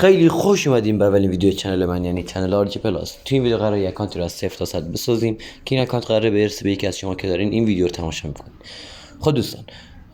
خیلی خوش اومدیم به اولین ویدیو چنل من، یعنی چنل آرجی پلاس. تو این ویدیو قراره یک اکانتی رو از 0 تا 100 بسازیم که این اکانت قراره برسه به یکی از شما که دارین این ویدیو رو تماشا میکنید. خب دوستان،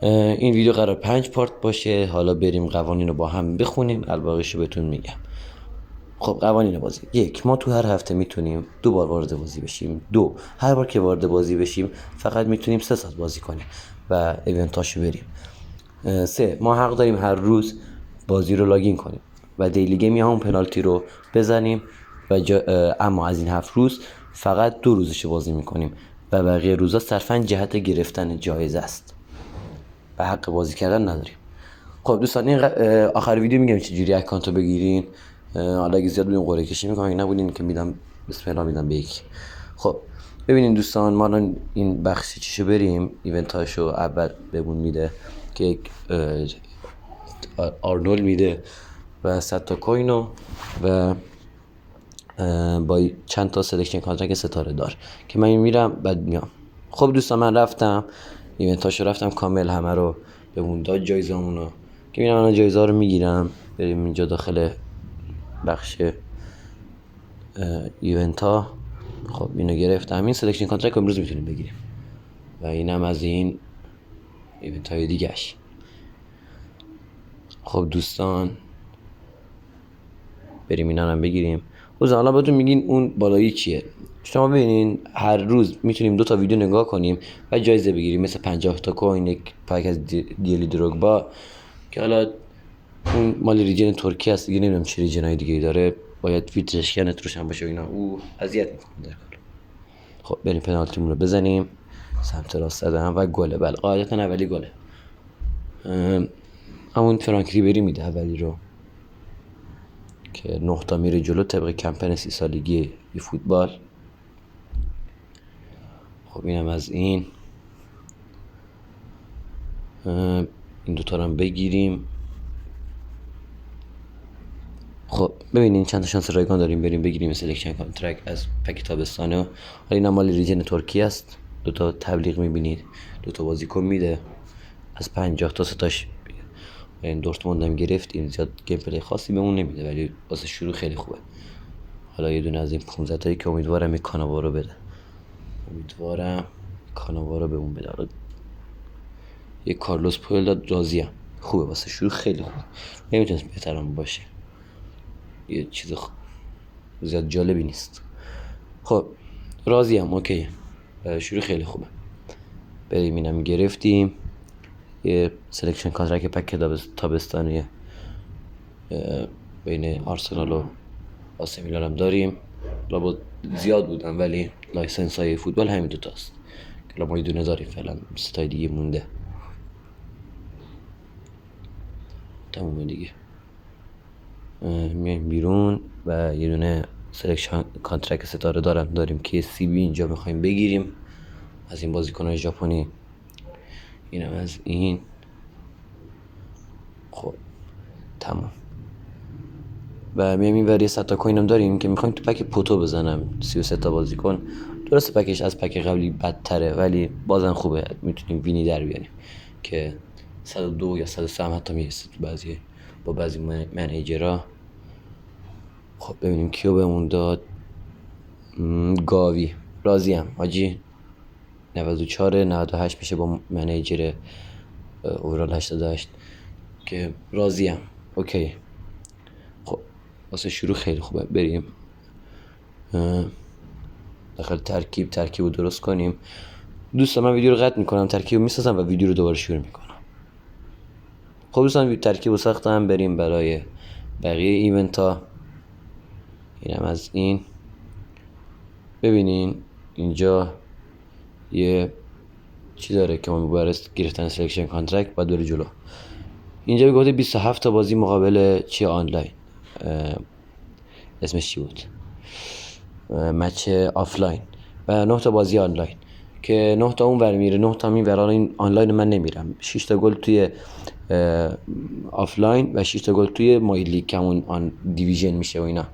این ویدیو قرار 5 پارت باشه. حالا بریم قوانین رو با هم بخونیم، الباقیش رو بهتون میگم. خب قوانین بازی: 1. ما تو هر هفته میتونیم 2 بار وارد بازی بشیم. 2. هر بار که وارد بازی بشیم فقط میتونیم 3 ساعت بازی کنیم و ایونتاشو بریم. 3. ما حق داریم هر روز بازی رو لاگین کنیم و دیلی گیم یا همون پنالتی رو بزنیم و اما از این 7 روز فقط 2 روزش بازی میکنیم و بقیه روزا صرفا جهت گرفتن جایزه است و حق بازی کردن نداریم. خب دوستان، این آخر ویدیو میگم چجوری اکانتو بگیرین. حالا اگه زیاد بودین قرعه کشی میکنم، اگه نبودین که میدم بسم الله میدم به یکی. خب ببینین دوستان، ما الان این بخش چیشو بریم ایونتاشو اول بهمون میده که آرنولد میده و 100 تا کوینو و با چند تا سلکشن کانترکت ستاره دار که من میرم بعد میام. خب دوستان، من رفتم ایونتاشو رفتم کامل، همه رو بهمون داد جایزه‌مونو که میرم الان جایزه ها رو میگیرم. بریم اینجا داخل بخش ایونت ها. خب اینو گرفتم، این سلکشن کانترکت امروز میتونیم بگیریم و اینم از این ایونت های دیگه‌اش. خب دوستان بریم اینا هم بگیریم. حالا بهتون میگین اون بالایی چیه. شما ببینین هر روز میتونیم 2 تا ویدیو نگاه کنیم و جایزه بگیریم، مثل 50 تا کوین، یک پک از دیلی دروگبا که حالا اون مال ریجن ترکیه است دیگه، نمیدونم چه ریجنای دیگه باید فیلترش کنت روش هم باشه و اینا، او اذیت میکنه. خب بریم پنالتیمون رو بزنیم، سمت راست زدم و گله. بله قاعدتا اولی گله، همون فرانک ریبری میده اولی رو که 9 تا میره جلو طبق کمپین 30 سالگی فوتبال. خب اینم از این 2 تا رو هم بگیریم. خب ببینین چند تا شانس رایگان داریم، بریم بگیریم سلکشن کانترکت از پک تابستانه. حالا این مال ریجن ترکیه است. 2 تا تبلیغ میبینید، 2 تا بازیکن میده از 50 تا 3 تاش. این دورتموند هم گرفتیم، زیاد گیم پلی خاصی بهمون نمیده ولی واسه شروع خیلی خوبه. حالا یه دونه از این 15 تایی که امیدوارم این کاناوارو بده، بهمون بده. حالا یه کارلوس پویل داد، راضیم، خوبه واسه شروع، خیلی خوبه، نمیتونست بهترم باشه. یه چیز زیاد جالبی نیست. خب راضیم، اوکی، شروع خیلی خوبه. بریم اینم گرفتیم. یه سلکشن کانترکت پک تابستانی بین آرسنال و آسی میلان هم داریم. لابد زیاد بودن ولی لایسنس های فوتبال همین 2 تاست که ما یه دونه داریم فعلا، 3 تا دیگه مونده. تمومه دیگه. میایم بیرون و یه دونه سلکشن کانترکت ستاره داریم که سی بی اینجا میخوایم بگیریم از این بازیکن‌های ژاپنی. اینم از این. خب تمام. و میایم این وری 100 تا کوین هم داریم که میخوایم تو پک پوتو بزنم، 33 تا بازیکن. درسته پکش از پک قبلی بدتره ولی بازم خوبه، میتونیم وینی در بیاریم که 102 یا 103 هم حتی میرسه با بعضی منیجرها. خب ببینیم کیو بهمون داد. گاوی، راضیم حاجی، 94 98 میشه با منیجر اوورال 88 که راضیم، اوکی. خب واسه شروع خیلی خوبه. بریم داخل ترکیب رو درست کنیم. دوستان من ویدیو رو قطع میکنم، ترکیب رو میسازم و ویدیو رو دوباره شروع میکنم. خب دوستان ترکیب رو ساختم، بریم برای بقیه ایونت ها. اینم از این. ببینین اینجا یه چی داره که ما برای گرفتن سلکشن کانترکت باید بره جلو. اینجا میگه 27 تا بازی مقابل چی آنلاین، اسمش چی بود، مچ آفلاین و 9 تا بازی آنلاین که 9 تا اون ور میره 9 تا این ور. این آنلاین من نمیرم. 6 تا گل توی آفلاین و 6 تا گل توی مای لیگ که همون آن دیویژن میشه و اینا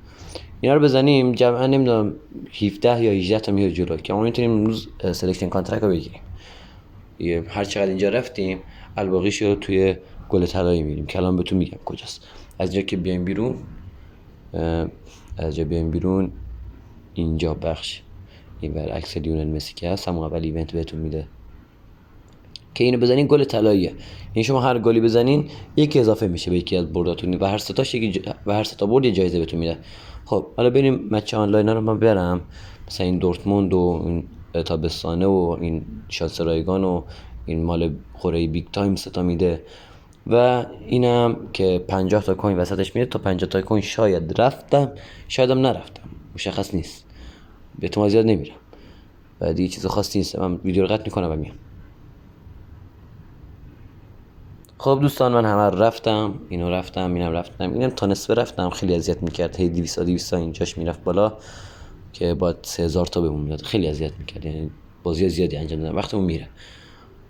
رو بزنیم جمعا نمیدونم 17 یا 18 تا میاد جلو که ما میتونیم امروز سلکشن کانترکت رو بگیریم. هر چقدر اینجا رفتیم الباقیشو توی گل طلایی میریم که الان بهتون میگم کجاست. از اینجا که بیایم بیرون از جا بیایم بیرون، اینجا بخش این ور عکس لیونل مسی که هست همون اول ایونت بهتون میده که اینو بزنین گل طلاییه. یعنی شما هر گلی بزنین یکی اضافه میشه به یکی از برداتون و هر سه تاش و هر سه تا برد یه جایزه بهتون میده. خب حالا بریم مچ آنلاین رو من برم، مثلا این دورتموند و این تابستانه و این شانس رایگان و این مال قره بیگ تایم ستا میده و اینم که 50 تا کوین وسطش میده. تا 50 تا کوین شاید رفتم شایدم نرفتم، مشخص نیست، به احتمال زیاد نمیرم و دیگه چیز خاصی نیست. من ویدیو رو قطع میکنم و میام. خب دوستان من همه رفتم، اینو رفتم، اینم رفتم، اینم تا نصفه رفتم. خیلی اذیت میکرد، هی 200 اینجاش میرفت بالا که باید 3000 تا بهمون میداد. خیلی اذیت میکرد، یعنی بازی زیادی انجام دادم، وقتمون میره.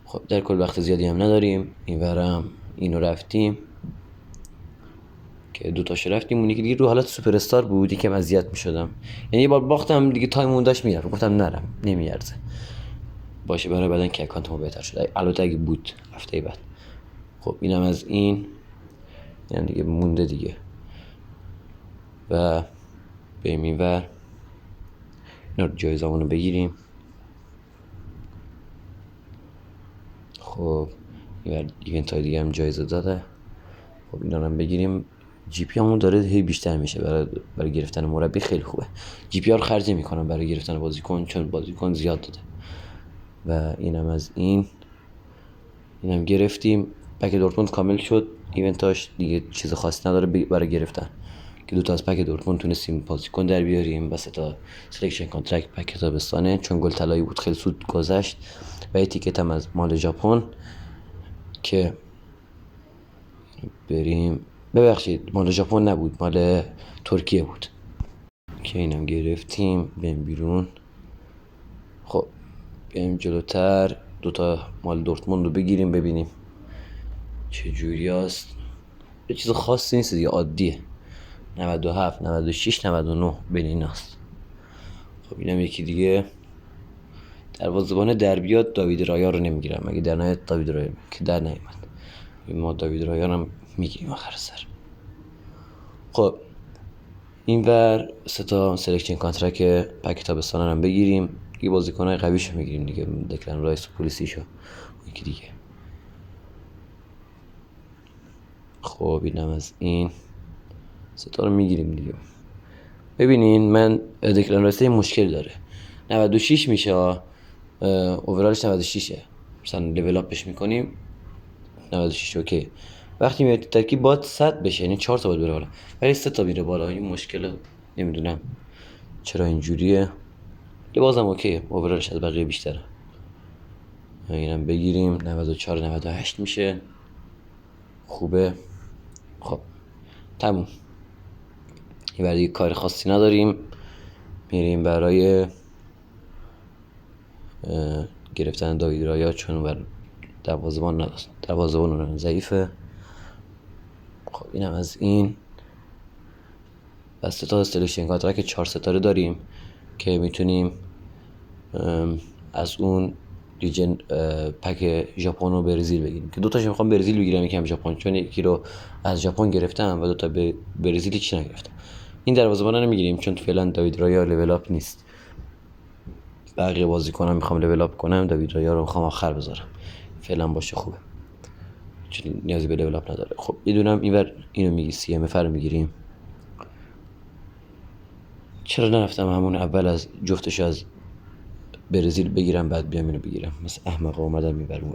خب در کل وقت زیادی هم نداریم. اینورم اینو رفتیم که دو تاش رفتیم. اونی که دیگه رو حالت سوپر استار بود، یکم اذیت میشدم، یعنی یه بار باختم دیگه تایمون داشت میرفت، گفتم نرم نمیارزه باشه برای بعدن که اکانتمو بهتر شد، البته اگه بود هفته بعد. خب اینم از اینم دیگه مونده دیگه و بریم اینور اینا رو جایزمونو بگیریم. خب اینور ایونت های دیگه هم جایزه داده. خب اینا رو هم بگیریم. جی پی همون داره هی بیشتر میشه، برای گرفتن مربی خیلی خوبه. جی پی ها رو خرج میکنم برای گرفتن بازیکن چون بازیکن زیاد داده. و اینم از اینم گرفتیم. پک دورتموند کامل شد، ایونتاش دیگه چیز خاصی نداره برای گرفتن که دو تا از پک دورتموند تونستیم بازیکن در بیاریم و سه تا سلکشن کانترکت پک تابستانه چون گل طلایی بود خیلی سود گذشت و یه تیکت هم از مال ژاپن که بریم، ببخشید مال ژاپن نبود، مال ترکیه بود که اینم گرفتیم. بریم بیرون. خب بریم جلوتر، دوتا مال دورتموند رو بگیریم ببینیم چه جوری است. یه چیز خاصی نیست دیگه، عادیه. 97 96 99 بین این است. خب اینم یکی دیگه. دروازه‌بان دربیات داوید رایا رو نمیگیرم اگه در نهایت داوید رایا که در نیامد، ما داوید رایا هم میگیریم آخر سر. خب اینور سه تا سلکشن کانترکت پک تابستانه هم بگیریم دیگه، بازیکن‌های قویشو میگیریم دیگه، دکلن رایس و پولیسیشو یکی دیگه. خب اینم از این سه تا رو میگیریم دیگه. ببینین من دکلن رایس مشکل داره، 96 میشه، اوورالش 96ه، مثلا لول اپش میکنیم 96 اوکی. وقتی میاد ترکیب باید 100 بشه، یعنی 4 تا باید بره بالا ولی 3 تا میره بالا. این مشکل نمیدونم چرا اینجوریه، بازم اوکی، اوورالش از بقیه بیشتره. اینم بگیریم 94 98 میشه، خوبه. خب تموم. این برای کار خاصی نداریم، میریم برای گرفتن داوید رایا چون بر دروازه‌بان نداشت، دروازه‌بان ضعیفه. خب اینم از این. بس تا سلکشن کانترکت 4 ستاره داریم که میتونیم از اون ریجن پک ژاپن و برزیل بگیریم که دو تاشو میخوام برزیل بگیرم یکم ژاپن، چون یکی رو از ژاپن گرفتم و دو تا به برزیل چی نگرفتم. این دروازه‌بان رو میگیریم چون فعلا داوید رایا لول اپ نیست، بقیه بازیکن‌ها میخوام لول اپ کنم، داوید رایا رو میخوام آخر بذارم، فعلا باشه خوبه چون نیازی به لول اپ نداره. خب یه دونم اینور اینو میگی سی ام اف رو میگیریم. چرا نرفتم همون اول از جفتش از برزیل بگیرم بعد بیام اینو بگیرم، مثل احمق اومدم میبرم.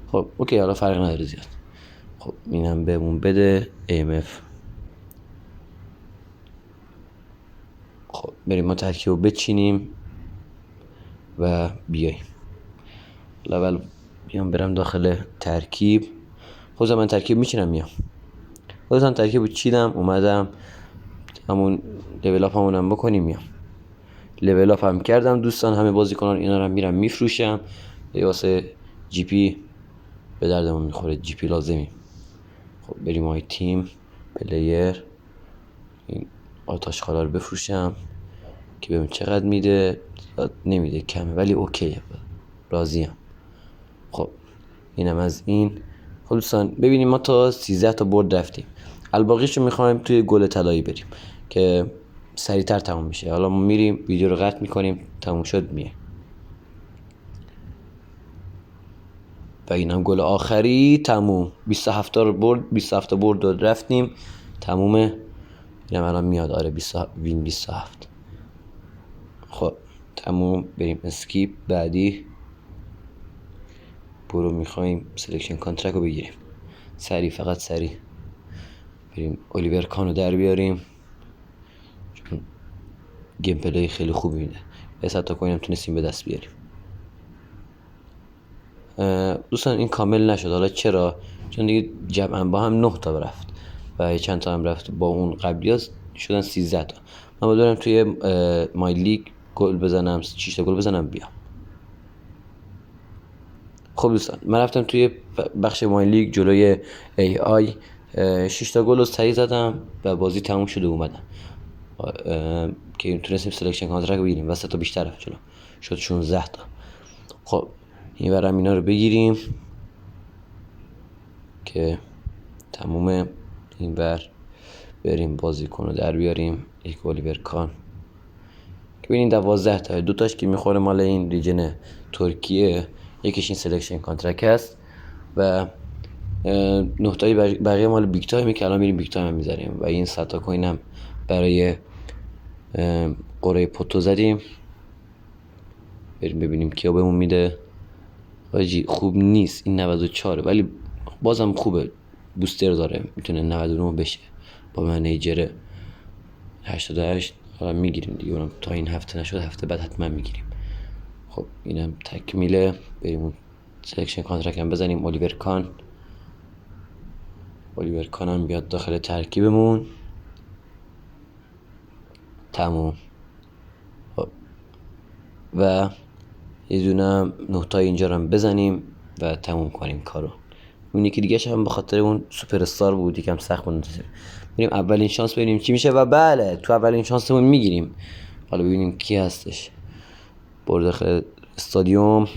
خب اوکی حالا فرق نداره زیاد. خب اینم بهمون بده AMF. خب بریم ما ترکیب رو بچینیم و بیاییم. اول بیام برم داخل ترکیب، خودم من ترکیب میچینم میام. خودم ترکیب رو چیدم اومدم همون لول اپ همونم بکنیم میام. لول اپ هم کردم دوستان، همه بازیکنان اینا رو میرم میفروشم واسه جی پی، به دردمون میخوره، جی پی لازمی. خب بریم های تیم پلیر، این آتش خالا رو بفروشم که ببین چقدر میده، نمیده کمه ولی اوکیه، راضیم. خب اینم از این. خب دوستان ببینیم ما تا 13 تا برد رفتیم. الباقیشو میخوایم توی گل طلایی بریم که سریعتر تموم میشه. حالا ما میریم ویدیو رو قطع میکنیم، تموم شد میه و اینم گل آخری. تموم. 27 رو برد، 27 برد و رفتیم. تمومه. اینم الان میاد. آره 20 وین 27. خب تموم. بریم اسکیپ. بعدی برو. میخوایم سلکشن کانترکت رو بگیریم. سریع، فقط سریع بریم الیور کان رو در بیاریم چون گیم پلی خیلی خوبی میده. یه تا کوین هم تونستیم به دست بیاریم. دوستان این کامل نشد. حالا چرا؟ چون دیگه جمعا با هم 9 تا رفت و چند تا هم رفت با اون قبلی ها شدن 13 تا. من بدونم توی مای لیگ گل بزنم، 6 تا گل بزنم بیام. خب دوستان من رفتم توی بخش مای لیگ جلوی ای آی 6 تا گل رو سریع زدم و بازی تموم شده اومدم که تونستیم سلکشن کانترکت بگیریم و 3 تا بیشتر رفت جلو، شد 16 تا. خب این برم اینا رو بگیریم که تمومه. این بر بریم بازیکن رو در بیاریم. یک الیور کان که ببینین 12 تا، 2 تاش که میخوره مال این ریجن ترکیه، یکیش این سلکشن کانترکت است و 9 تای بقیه مال بیگ تایم که الان میریم بیگ تایم هم میذاریم و این 100 تا کوین هم برای قرعه پوتو زدیم. بریم ببینیم کیا بهمون میده. حاجی خوب نیست این 94 ولی بازم خوبه، بوستر داره، میتونه 99 بشه با منیجر 88. حالا میگیریم دیگه، اونم تا این هفته نشد هفته بعد حتما میگیریم. خب اینم تکمیله. بریم اون سلکشن کانترکت هم بزنیم. الیور کان هم بیاد داخل ترکیبمون. تموم. خب. و یه دونه 9 تا اینجا رو هم بزنیم و تموم کنیم کارو. اون یکی دیگه هم به خاطر اون سوپر استار بود یکم سخت بود. بریم اولین شانس ببینیم چی میشه و بله تو اولین شانسمون میگیریم. حالا ببینیم کی هستش. برو داخل استادیوم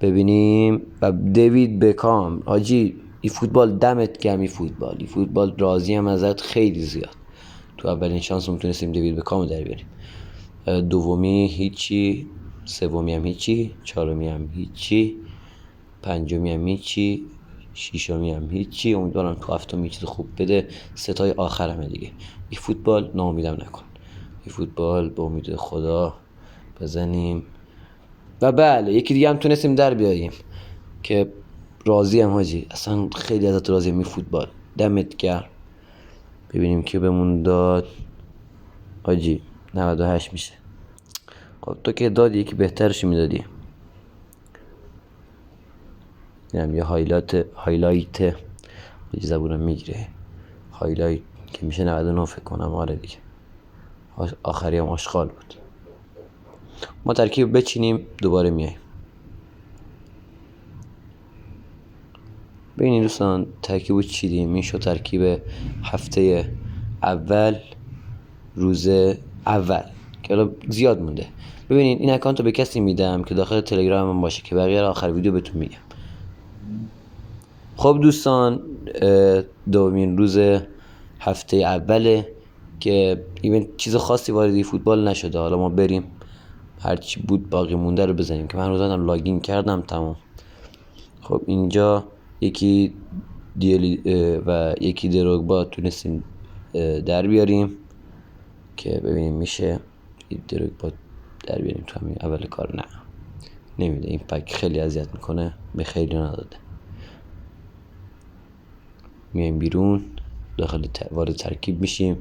ببینیم و دیوید بکام. حاجی این فوتبال دمت گرم. این فوتبال راضی هم ازت خیلی زیاد. تو اولین شانسمون تونستیم دیوید بکام در بیاریم. دومی هیچی، سومی هم هیچی، چهارمی هم هیچی، پنجمی هم هیچی، ششمی هم هیچی. امیدوارم تو هفتمی چیز خوب بده. 3 تای آخرمه دیگه. این فوتبال ناامیدم نکن. این فوتبال به امید خدا بزنیم و بله یکی دیگه هم تونستیم در بیاریم که راضی هم حاجی. اصلا خیلی ازت راضیم. این فوتبال دمت گرم. ببینیم که بهمون داد. حاجی 98 میشه. خب تو که دادی یکی بهترش میدادی. اینم یه هایلایت یه زبونم میگیره. هایلایت که میشه 99 فکر کنم. آره دیگه آخری هم آشغال بود. ما ترکیب بچینیم دوباره میایم. ببینید دوستان ترکیبو چیدیم. این شد ترکیب هفته اول روز اول که حالا زیاد مونده. ببینید این اکانت رو به کسی میدم که داخل تلگرام من باشه که بقیه رو آخر ویدیو بهتون میگم. خب دوستان دومین روز هفته اوله که ایونت چیز خاصی واردی فوتبال نشده. حالا ما بریم هرچی بود باقی مونده رو بزنیم که من روزانم لاگین کردم. تمام. خب اینجا یکی دیالی و یکی دروگبا تونستیم در بیاریم که ببینیم میشه دروگبا در بیاریم تو همین اول کار. نه نمیده. این پک خیلی اذیت میکنه. به خیلی نداده. میایم بیرون داخل وارد ترکیب میشیم.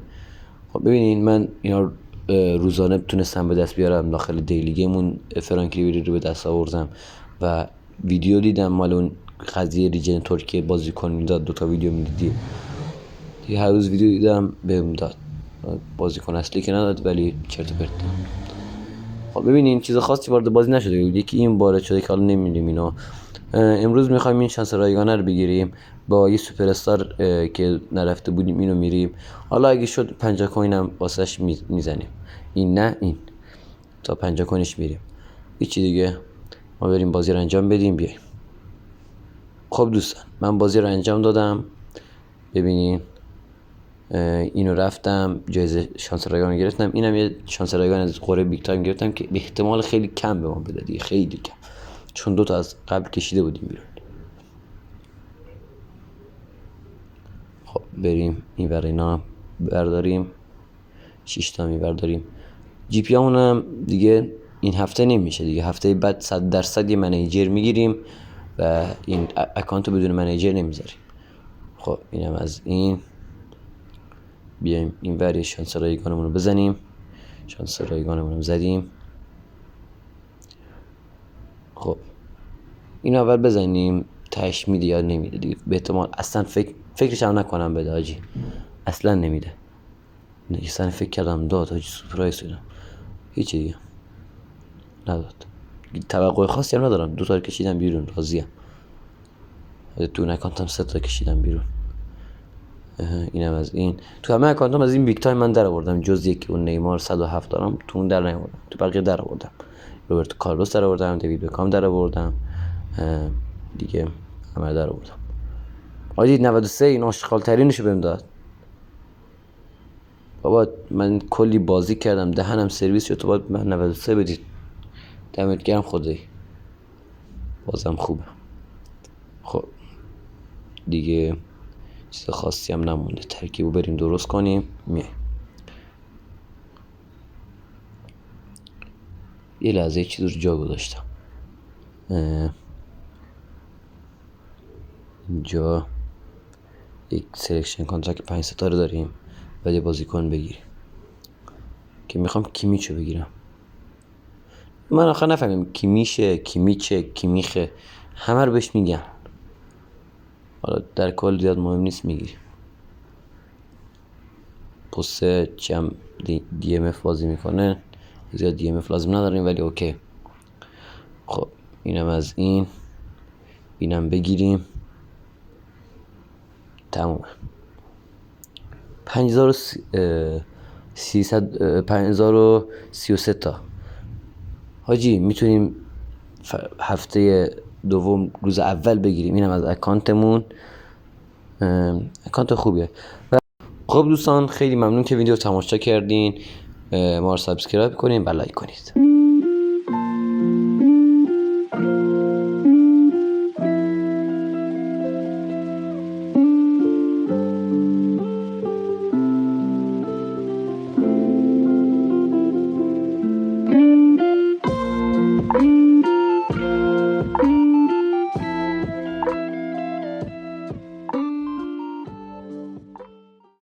خب ببینین من اینا روزانه تونستم به دست بیارم. داخل دیلی گیمون فرانکی ریبری رو به دست آوردم و ویدیو دیدم مال اون قضیه ریجن ترکیه بازیکن میداد. 2 تا ویدیو میدیدی دیگه. هر روز ویدیو دیدم بهم داد. بازیکن اصلی که نداد ولی چرت و پرت. خب ببینین چیز خاصی وارد بازی نشده. یکی این باره شده که حالا نمیدونیم اینو. امروز میخوایم این شانس رایگانه رو بگیریم با یه سوپر استار که نرفته بودیم. اینو میریم. حالا اگه شد 50 کوین هم واسش میزنیم. این نه این تا 50 کوینش میریم. هیچی دیگه. ما بریم بازی رو انجام بدیم بیایم. خب دوستان من بازی رو انجام دادم. ببینین اینو رفتم جایزه شانس رایگان گرفتم. اینم یه شانس رایگان از قرعه بیگ تایم گرفتم که به احتمال خیلی کم به ما بده دیگه، خیلی کم، چون 2 تا از قبل کشیده بودیم بیرون. خب بریم این ور اینا برداریم، 6 تا میبرداریم. جی پی همونم دیگه این هفته نمیشه دیگه، هفته بعد 100% یه منیجر میگیریم و این اکانت رو بدون منیجر نمیذاریم. خب اینم از این. بیایم این ور شانس رایگانمون رو بزنیم. شانس رایگانمون رو زدیم. خب این اول بزنیم تهش میده یا نمیده دیگه، به احتمال اصلا فکرش هم نکنم بده حاجی، اصلا نمیده. اصلا فکر کردم داد حاجی، سورپرایز شدم، هیچی دیگه نداد. توقع خاصی هم ندارم، 2 تا کشیدم بیرون، راضیم. تو اون اکانتم 3 تا کشیدم بیرون. اینم از این. تو همه اکانتام از این بیگ تایم من در آوردم، جز یکی اون نیمار 107 دارم، تو اون در نیاوردم، تو بقیه در آوردم. روبرتو کارلوس در آوردم، دیوید بکام در آوردم، دیگه همه در آوردم. حاجی 93 این آشغال ترینشو بهم داد. بابا من کلی بازی کردم دهنم سرویس شد، تو باید من 93 بدید. دمت گرم خدایی، بازم خوبه. خب دیگه چیز خاصی هم نمونده، ترکیبو بریم درست کنیم. میایم یه لحظه چیز رو جا گذاشتم. اینجا یک سلکشن کانترکت 5 ستاره داریم، باید یه بازیکن بگیریم که میخوام کیمیچو بگیرم. من آخر نفهمیم کیمیشه، کیمیچه، کیمیخه، همه رو بهش میگن. حالا در کل زیاد مهم نیست، میگیریم. پسته چم دی ام اف بازی میکنه، زیاد دی ام اف لازم نداریم ولی اوکی. خب اینم از این. اینم بگیریم. تمومه. 5033 تا حاجی میتونیم هفته دوم روز اول بگیریم. اینم از اکانتمون، اکانت خوبیه. خب دوستان خیلی ممنون که ویدیو تماشا کردین. ما رو سابسکرایب کنین و لایک کنید.